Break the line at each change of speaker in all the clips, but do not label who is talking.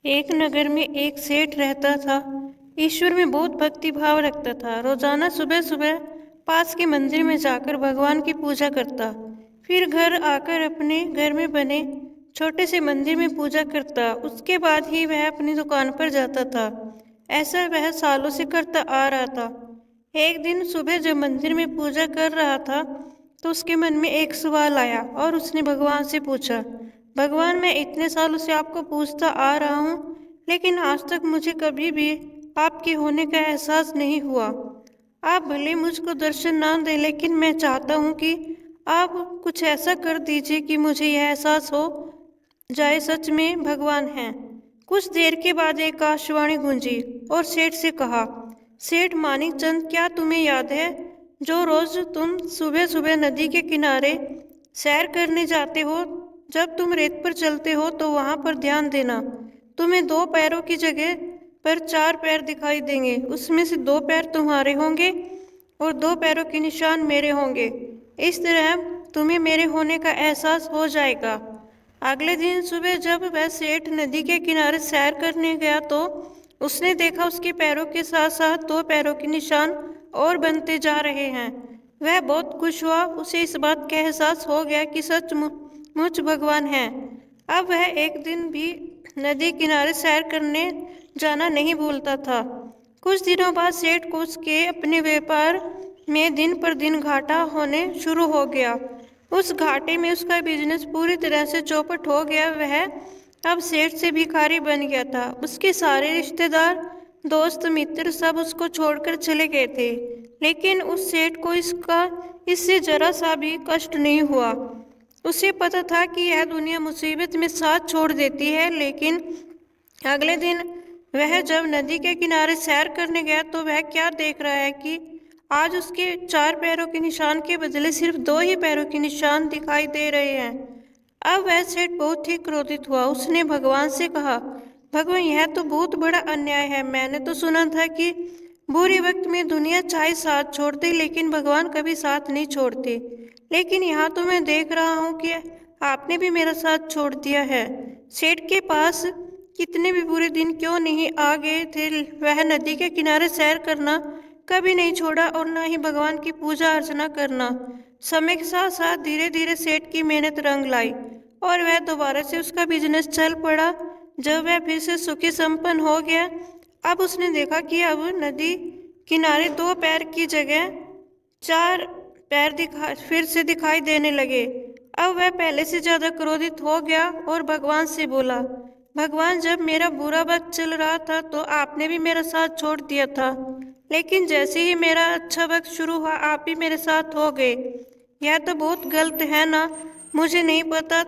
एक नगर में एक सेठ रहता था। ईश्वर में बहुत भक्ति भाव रखता था। रोजाना सुबह सुबह पास के मंदिर में जाकर भगवान की पूजा करता, फिर घर आकर अपने घर में बने छोटे से मंदिर में पूजा करता। उसके बाद ही वह अपनी दुकान पर जाता था। ऐसा वह सालों से करता आ रहा था। एक दिन सुबह जब मंदिर में पूजा कर रहा था तो उसके मन में एक सवाल आया और उसने भगवान से पूछा, भगवान, मैं इतने सालों से आपको पूछता आ रहा हूँ, लेकिन आज तक मुझे कभी भी आपके होने का एहसास नहीं हुआ। आप भले मुझको दर्शन ना दें, लेकिन मैं चाहता हूँ कि आप कुछ ऐसा कर दीजिए कि मुझे यह एहसास हो जाए सच में भगवान हैं। कुछ देर के बाद एक आकाशवाणी गूंजी और सेठ से कहा, सेठ मानिक चंद, क्या तुम्हें याद है जो रोज तुम सुबह सुबह नदी के किनारे सैर करने जाते हो? जब तुम रेत पर चलते हो तो वहां पर ध्यान देना, तुम्हें दो पैरों की जगह पर चार पैर दिखाई देंगे। उसमें से दो पैर तुम्हारे होंगे और दो पैरों के निशान मेरे होंगे। इस तरह तुम्हें मेरे होने का एहसास हो जाएगा। अगले दिन सुबह जब वह सेठ नदी के किनारे सैर करने गया तो उसने देखा उसके पैरों के साथ साथ दो पैरों के निशान और बनते जा रहे हैं। वह बहुत खुश हुआ। उसे इस बात का एहसास हो गया कि सचमुच भगवान है। अब वह एक दिन भी नदी किनारे सैर करने जाना नहीं भूलता था। कुछ दिनों बाद सेठ को उसके अपने व्यापार में दिन पर दिन घाटा होने शुरू हो गया। उस घाटे में उसका बिजनेस पूरी तरह से चौपट हो गया। वह अब सेठ से भिखारी बन गया था। उसके सारे रिश्तेदार, दोस्त, मित्र सब उसको छोड़कर चले गए थे, लेकिन उस सेठ को इससे जरा सा भी कष्ट नहीं हुआ। उसे पता था कि यह दुनिया मुसीबत में साथ छोड़ देती है, लेकिन अगले दिन वह जब नदी के किनारे सैर करने गया तो वह क्या देख रहा है कि आज उसके चार पैरों के निशान के बदले सिर्फ दो ही पैरों के निशान दिखाई दे रहे हैं। अब वह सेठ बहुत ही क्रोधित हुआ। उसने भगवान से कहा, भगवान, यह तो बहुत बड़ा अन्याय है। मैंने तो सुना था कि बुरे वक्त में दुनिया चाहे साथ छोड़ दे, लेकिन भगवान कभी साथ नहीं छोड़ते। लेकिन यहाँ तो मैं देख रहा हूँ कि आपने भी मेरा साथ छोड़ दिया है। सेठ के पास कितने भी बुरे दिन क्यों नहीं आ गए थे, वह नदी के किनारे सैर करना कभी नहीं छोड़ा और न ही भगवान की पूजा अर्चना करना। समय के साथ साथ धीरे धीरे सेठ की मेहनत रंग लाई और वह दोबारा से उसका बिजनेस चल पड़ा। जब वह फिर से सुखी संपन्न हो गया, अब उसने देखा कि अब नदी किनारे दो पैर की जगह चार पैर फिर से दिखाई देने लगे। अब वह पहले से ज्यादा क्रोधित हो गया और भगवान से बोला, भगवान, जब मेरा बुरा वक्त चल रहा था तो आपने भी मेरा साथ छोड़ दिया था, लेकिन जैसे ही मेरा अच्छा वक्त शुरू हुआ आप भी मेरे साथ हो गए। यह तो बहुत गलत है ना। मुझे नहीं पता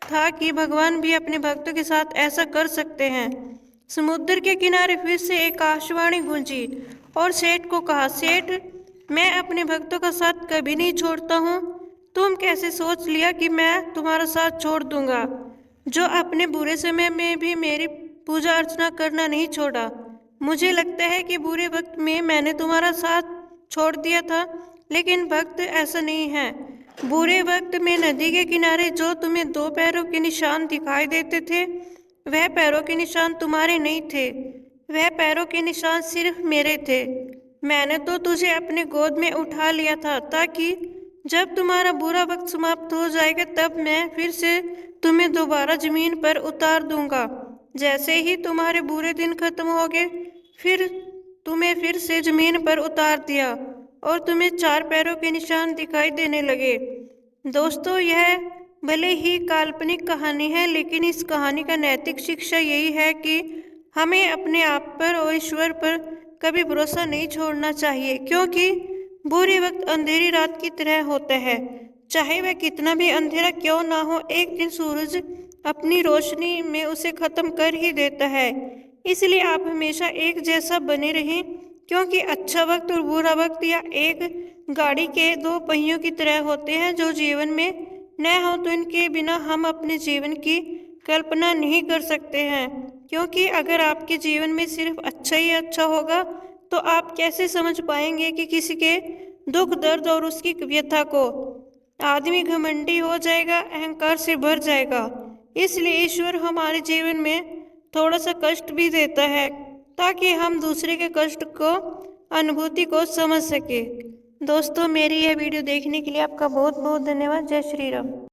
था कि भगवान भी अपने भक्तों के साथ ऐसा कर सकते हैं। समुद्र के किनारे फिर से एक आकाशवाणी गूंजी और सेठ को कहा, सेठ, मैं अपने भक्तों का साथ कभी नहीं छोड़ता हूँ। तुम कैसे सोच लिया कि मैं तुम्हारा साथ छोड़ दूंगा, जो अपने बुरे समय में भी मेरी पूजा अर्चना करना नहीं छोड़ा। मुझे लगता है कि बुरे वक्त में मैंने तुम्हारा साथ छोड़ दिया था, लेकिन भक्त ऐसा नहीं है। बुरे वक्त में नदी के किनारे जो तुम्हें दो पैरों के निशान दिखाई देते थे, वह पैरों के निशान तुम्हारे नहीं थे, वह पैरों के निशान सिर्फ मेरे थे। मैंने तो तुझे अपने गोद में उठा लिया था ताकि जब तुम्हारा बुरा वक्त समाप्त हो जाएगा तब मैं फिर से तुम्हें दोबारा जमीन पर उतार दूंगा। जैसे ही तुम्हारे बुरे दिन खत्म हो गए, फिर तुम्हें फिर से जमीन पर उतार दिया और तुम्हें चार पैरों के निशान दिखाई देने लगे। दोस्तों, यह भले ही काल्पनिक कहानी है, लेकिन इस कहानी का नैतिक शिक्षा यही है कि हमें अपने आप पर और ईश्वर पर कभी भरोसा नहीं छोड़ना चाहिए, क्योंकि बुरे वक्त अंधेरी रात की तरह होता है। चाहे वह कितना भी अंधेरा क्यों ना हो, एक दिन सूरज अपनी रोशनी में उसे खत्म कर ही देता है। इसलिए आप हमेशा एक जैसा बने रहें, क्योंकि अच्छा वक्त और बुरा वक्त या एक गाड़ी के दो पहियों की तरह होते हैं जो जीवन में न हो तो इनके बिना हम अपने जीवन की कल्पना नहीं कर सकते हैं। क्योंकि अगर आपके जीवन में सिर्फ अच्छा ही अच्छा होगा तो आप कैसे समझ पाएंगे कि किसी के दुख दर्द और उसकी व्यथा को। आदमी घमंडी हो जाएगा, अहंकार से भर जाएगा। इसलिए ईश्वर हमारे जीवन में थोड़ा सा कष्ट भी देता है ताकि हम दूसरे के कष्ट को अनुभूति को समझ सके। दोस्तों, मेरी यह वीडियो देखने के लिए आपका बहुत बहुत धन्यवाद। जय श्री राम।